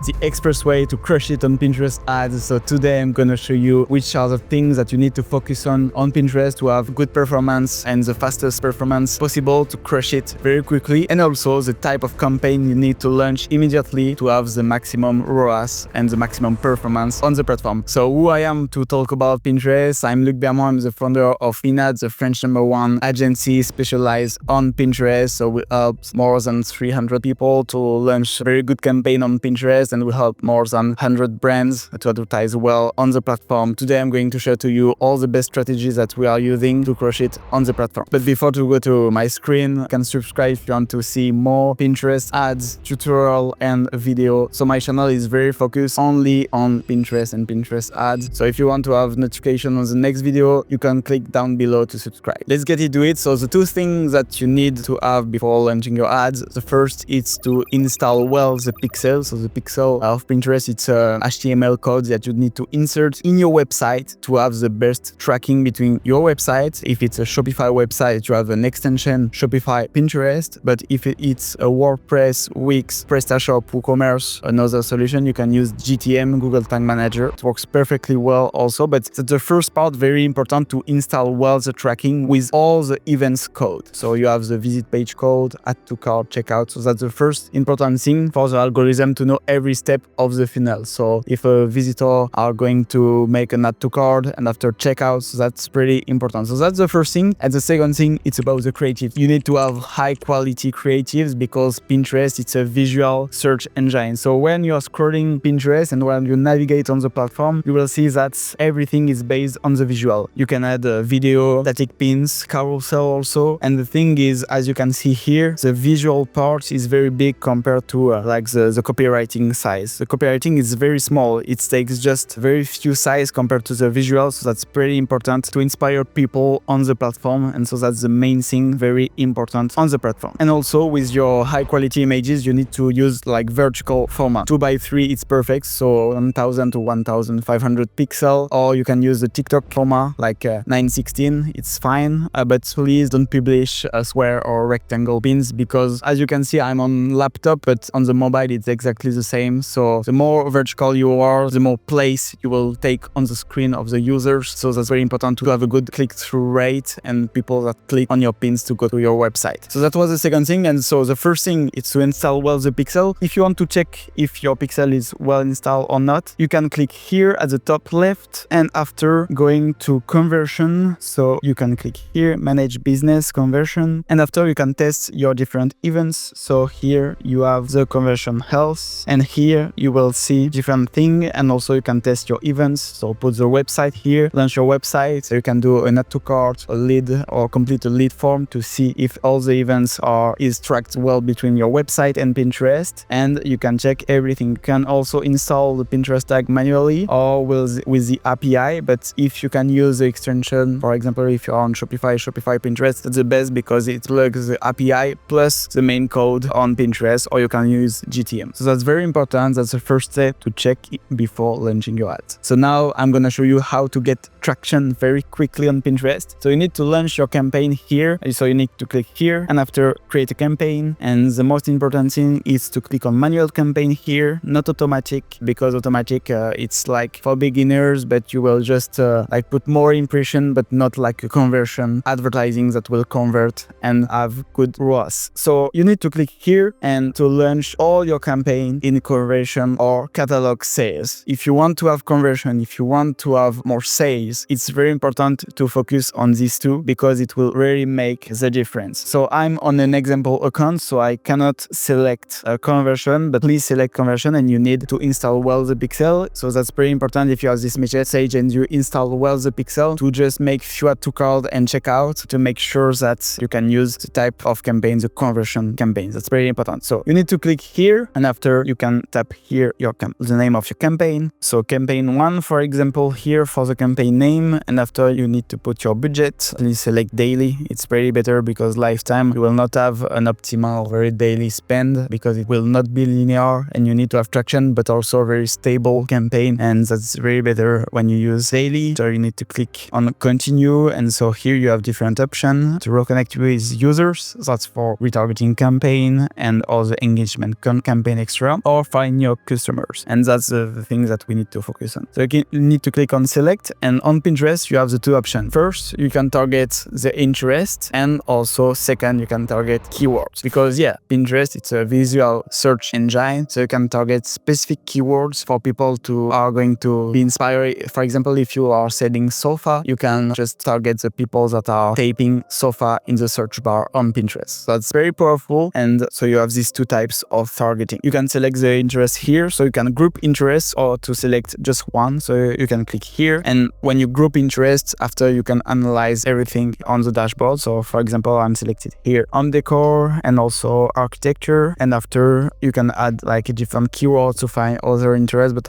the express way to crush it on Pinterest ads. So today I'm gonna show you which are the things that you need to focus on Pinterest to have good performance and the fastest performance possible to crush it very quickly, and also the type of campaign you need to launch immediately to have the maximum ROAS and the maximum performance on the platform. So who I am to talk about Pinterest, I'm Luc Bermond, I'm the founder of Pinad, the French #1 agency specialized on Pinterest. So we help more than 300 people to launch a very good campaign on Pinterest, and we help more than 100 brands to advertise well on the platform. Today I'm going to share to you all the best strategies that we are using to crush it on the platform. But before to go to my screen, you can subscribe if you want to see more Pinterest ads, tutorial and video. So my channel is very focused only on Pinterest and Pinterest ads. So if you want to have notification on the next video, you can click down below to subscribe. Let's get into it. So the two things that you need to have before launching your ads, the first is to install well the pixel. So the pixel of Pinterest, it's a HTML code that you need to insert in your website to have the best tracking between your website. If it's a Shopify website, you have an extension Shopify Pinterest, but if it's a WordPress, Wix, PrestaShop, WooCommerce, another solution, you can use GTM, Google Tag Manager. It works perfectly well also, but the first part, very important to install well the tracking with all the events code. So you have the visit page code, add to cart, checkout. So that's the first important thing for the algorithm to know every step of the funnel. So if a visitor are going to make an add to cart and after checkout, so that's pretty important. So that's the first thing. And the second thing, it's about the creative. You need to have high quality creatives because Pinterest, it's a visual search engine. So when you are scrolling Pinterest and when you navigate on the platform, you will see that everything is based on the visual. You can add a video, static pins, carousel also. And the thing is, as you can see here, the visual part is very big compared to like the copywriting size. The copywriting is very small. It takes just very few size compared to the visual. So that's pretty important to inspire people on the platform. And so that's the main thing, very important on the platform. And also with your high quality images, you need to use like vertical format. 2x3, it's perfect. So 1000 to 1500 pixel, or you can use the TikTok format like 916. It's fine, but please don't publish a square or rectangle pins because as you can see, I'm on laptop, but on the mobile, it's exactly the same. So the more vertical you are, the more place you will take on the screen of the users. So that's very important to have a good click-through rate and people that click on your pins to go to your website. So that was the second thing. And so the first thing is to install well the pixel. If you want to check if your pixel is well installed or not, you can click here at the top left, and after going to conversion, so you can click here, manage business conversion, and after you can test your different events. So here you have the conversion health, and here you will see different thing, and also you can test your events. So put the website here, launch your website. So you can do an add to cart, a lead, or complete a lead form to see if all the events is tracked well between your website and Pinterest, and you can check everything. You can also install the Pinterest tag manually or with the API, but if you can use the extension, for example, if you're on Shopify Pinterest, that's the best because it plugs the API plus the main code on Pinterest, or you can use GTM. So that's very important. That's the first step to check before launching your ads. So now I'm gonna show you how to get traction very quickly on Pinterest. So you need to launch your campaign here. So you need to click here and after create a campaign. And the most important thing is to click on manual campaign here, not automatic, because automatic it's like for beginners, but you will just like put more impression, but not like a conversion advertising that will convert and have good ROAS. So you need to click here and to launch all your campaign in conversion or catalog sales. If you want to have conversion, if you want to have more sales, it's very important to focus on these two because it will really make the difference. So I'm on an example account, so I cannot select a conversion, but please select conversion and you need to install well the pixel. So that's pretty important if you have this message and you install well the pixel to just make few add to cart and checkout to make sure that you can use the type of campaign, the conversion campaigns. That's very important. So you need to click here and after you can tap here the name of your campaign. So campaign 1, for example, here for the campaign name, and after you need to put your budget. Please select daily. It's very better because lifetime you will not have an optimal very daily spend because it will not be linear and you need to have traction, but also a very stable campaign, and that's very better when you use daily. So you need to click on continue, and so here you have different options to reconnect with users. That's for retargeting campaign and all the engagement campaign extra, or find your customers. And that's the thing that we need to focus on. So you need to click on select, and on Pinterest you have the two options. First, you can target the interest, and also second, you can target keywords, because Pinterest, it's a visual search engine, so you can target specific keywords for people to are going to be inspired. For example, if you are selling sofa, you can just target the people that are typing sofa in the search bar on Pinterest. So that's very powerful. And so you have these two types of targeting. You can select the interest here, so you can group interests, or to select just one, so you can click here. And when you group interests, after you can analyze everything on the dashboard. So for example, I'm selected here home decor and also architecture, and after you can add like different keywords to find other interests, but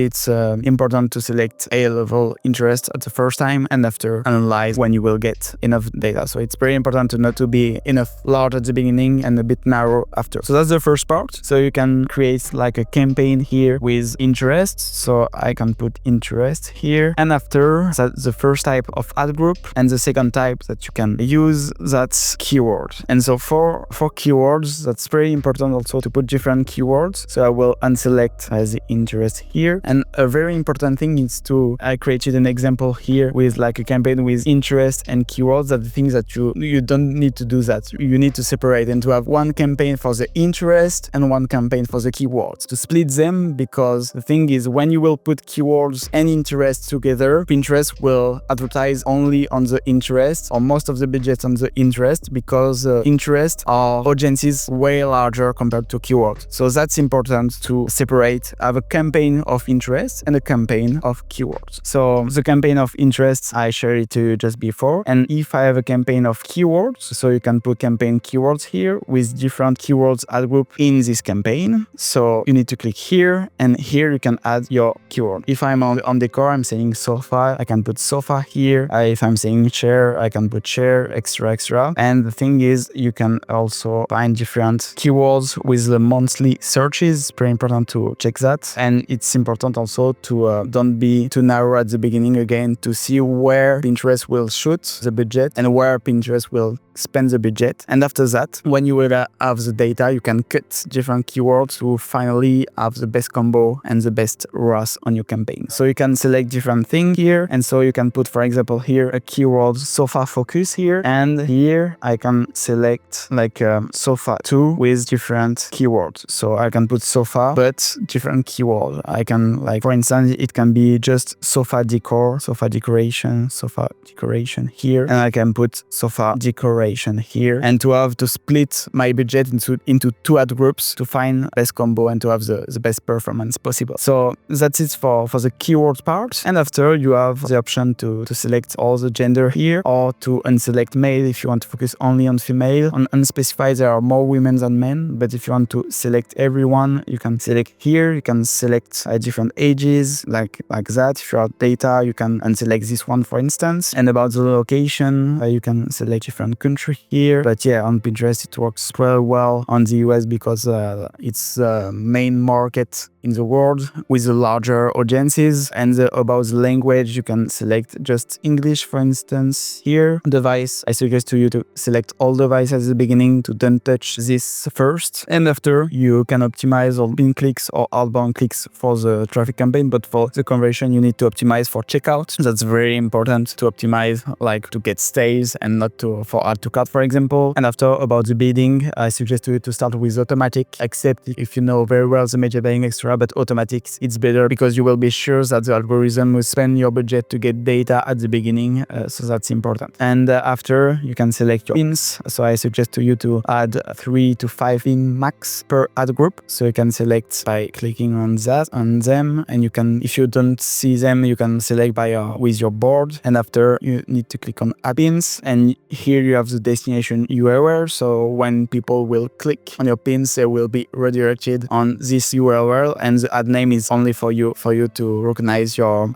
it's important to select a level interest at the first time, and after analyze when you will get enough data. So it's very important to not to be enough large at the beginning and a bit narrow after. So that's the first part. So you can create like a campaign here with interest. So I can put interest here, and after that's the first type of ad group, and the second type that you can use, that's keyword. And so for keywords, that's very important also to put different keywords. So I will unselect the interest here, and a very important thing is I created an example here with like a campaign with interest and keywords. That the things that you don't need to do that. You need to separate and to have one campaign for the interest and one campaign for the keywords, to split them, because the thing is, when you will put keywords and interest together, Pinterest will advertise only on the interest, or most of the budget on the interest, because interest are audiences way larger compared to keywords. So that's important to separate, have a campaign of interest and a campaign of keywords. So the campaign of interest, I shared it to you just before. And if I have a campaign of keywords, so you can put campaign keywords here with different keywords ad group in this campaign. So you need to click here, and here you can add your keyword. If I'm on decor, I'm saying sofa, I can put sofa here. If I'm saying chair, I can put chair, extra. And the thing is, you can also find different keywords with the monthly searches. It's very important to check that. And it's important also to don't be too narrow at the beginning, again, to see where Pinterest will shoot the budget and where Pinterest will spend the budget. And after that, when you will have the data, you can cut different keywords to finally have the best combo and the best ROAS on your campaign. So you can select different things here, and so you can put, for example, here a keyword sofa focus here, and here I can select like sofa 2 with different keywords. So I can put sofa but different keyword. I can, like, for instance, it can be just sofa decor, sofa decoration here, and I can put sofa decoration here, and to have to split my budget into two ad groups to find best combo and to have the best performance possible. So that's it for the keyword part. And after, you have the option to select all the gender here, or to unselect male if you want to focus only on female. On unspecified, there are more women than men, but if you want to select everyone, you can select here. You can select different ages like that. If you have data, you can unselect this one, for instance. And about the location, you can select different country here. But on Pinterest, it works well on the US, because it's the main market in the world with the larger audiences. And about the language, you can select just English, for instance. Here, device, I suggest to you to select all devices at the beginning, to don't touch this first. And after, you can optimize all in clicks or outbound clicks for the traffic campaign, but for the conversion, you need to optimize for checkout. That's very important to optimize, like to get stays and not for add to cart, for example. And after, about the bidding, I suggest you to start with automatic, except if you know very well the media buying extra, but automatic, it's better, because you will be sure that the algorithm will spend your budget to get data at the beginning. So that's important. And after, you can select your pins. So I suggest to you to add 3 to 5 pin max per ad group. So you can select by clicking on them, and you can, if you don't see them, you can select by with your board. And after, you need to click on add pins, and here you have the destination URL. So when people will click on your pins, they will be redirected on this URL, and the ad name is only for you to recognize your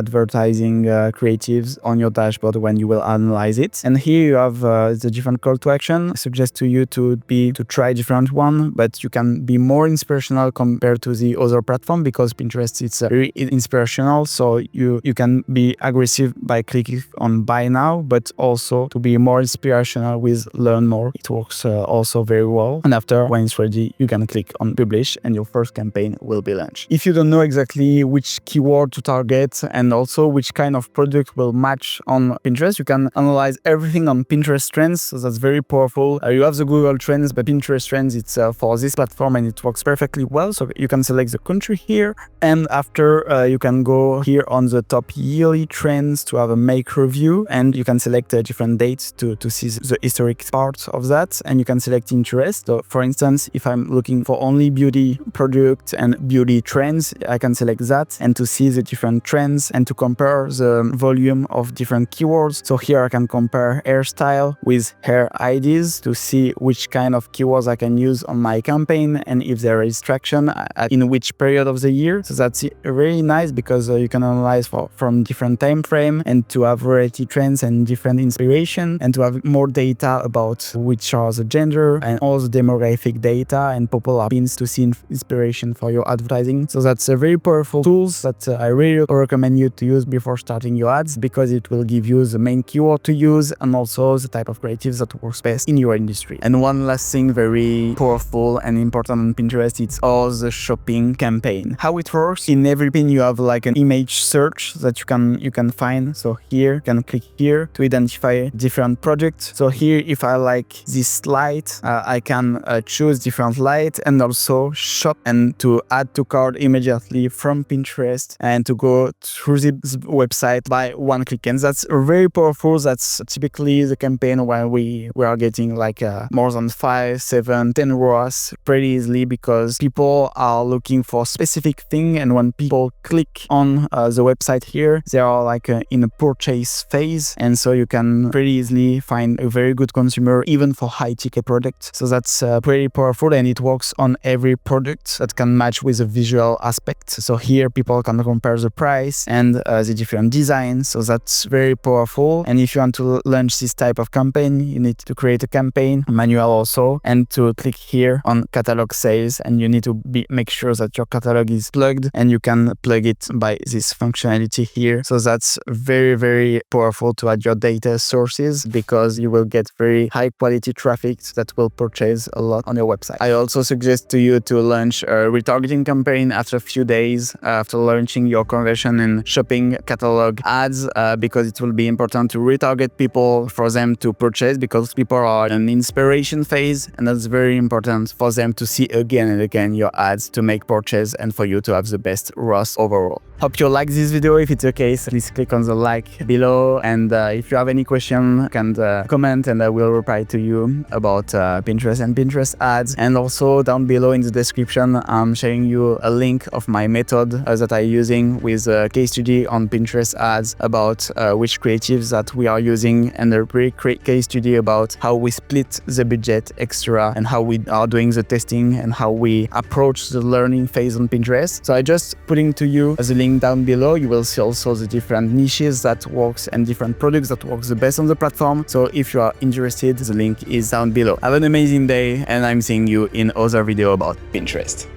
advertising creatives on your dashboard when you will analyze it. And here you have the different call to action. I suggest to you to try different one, but you can be more inspirational compared to the other platform, because Pinterest is very inspirational. So you can be aggressive by clicking on buy now, but also to be more inspirational with learn more. It works also very well. And after, when it's ready, you can click on publish and your first campaign will be launched. If you don't know exactly which keyword to target and also which kind of product will match on Pinterest, you can analyze everything on Pinterest Trends. So that's very powerful. You have the Google Trends, but Pinterest Trends, it's for this platform and it works perfectly well. So you can select the country here, and after you can go here on the top yearly trends to have a make review, and you can select different dates to see the historic part of that, and you can select interest. So for instance, if I'm looking for only beauty product and beauty trends, I can select that, and to see the different trends and to compare the volume of different keywords. So here I can compare hairstyle with hair IDs to see which kind of keywords I can use on my campaign and if there is traction in which period of the year. So that's very nice, because you can analyze from different time frame and to have variety trends and different inspiration, and to have more data about which are the gender and all the demographic data and popular pins to see inspiration for your advertising. So that's a very powerful tools that I really recommend you to use before starting your ads, because it will give you the main keyword to use and also the type of creatives that works best in your industry. And one last thing very powerful and important on Pinterest, it's all the shopping campaign. How it works, in every pin you have like an image search that you can find. So here you can click here to identify different projects. So here, if I like this light, I can choose different light and also shop and to add to cart immediately from Pinterest and to go through the website by one click. And that's very powerful. That's typically the campaign where we are getting like more than 5, 7, 10 ROAS pretty easily, because people are looking for specific thing, and when people click on the website here, they are like in a purchase phase, and so you can pretty easily find a very good consumer even for high ticket products. So that's pretty powerful, and it works on every product that can match with a visual aspect. So here people can compare the price and the different designs. So that's very powerful. And if you want to launch this type of campaign, you need to create a campaign manual also, and to click here on catalog sales, and you need to make sure that your catalog is plugged, and you can plug it by this functionality here. So that's very, very powerful to add your data sources, because you will get very high quality traffic that will purchase a lot on your website. I also suggest to you to launch a retargeting campaign after a few days after launching your conversion and shopping catalog ads, because it will be important to retarget people for them to purchase, because people are in an inspiration phase, and that's very important for them to see again and again your ads to make purchase and for you to have the best ROAS overall. Hope you like this video. If it's the case, please click on the like below, and if you have any question, you can comment and I will reply to you about Pinterest and Pinterest ads. And also down below in the description, I'm sharing you a link of my method that I'm using with a case study on Pinterest ads about which creatives that we are using, and a great case study about how we split the budget extra and how we are doing the testing and how we approach the learning phase on Pinterest. So I just putting to you the link down below. You will see also the different niches that works and different products that works the best on the platform. So if you are interested, the link is down below. Have an amazing day, and I'm seeing you in other video about Pinterest.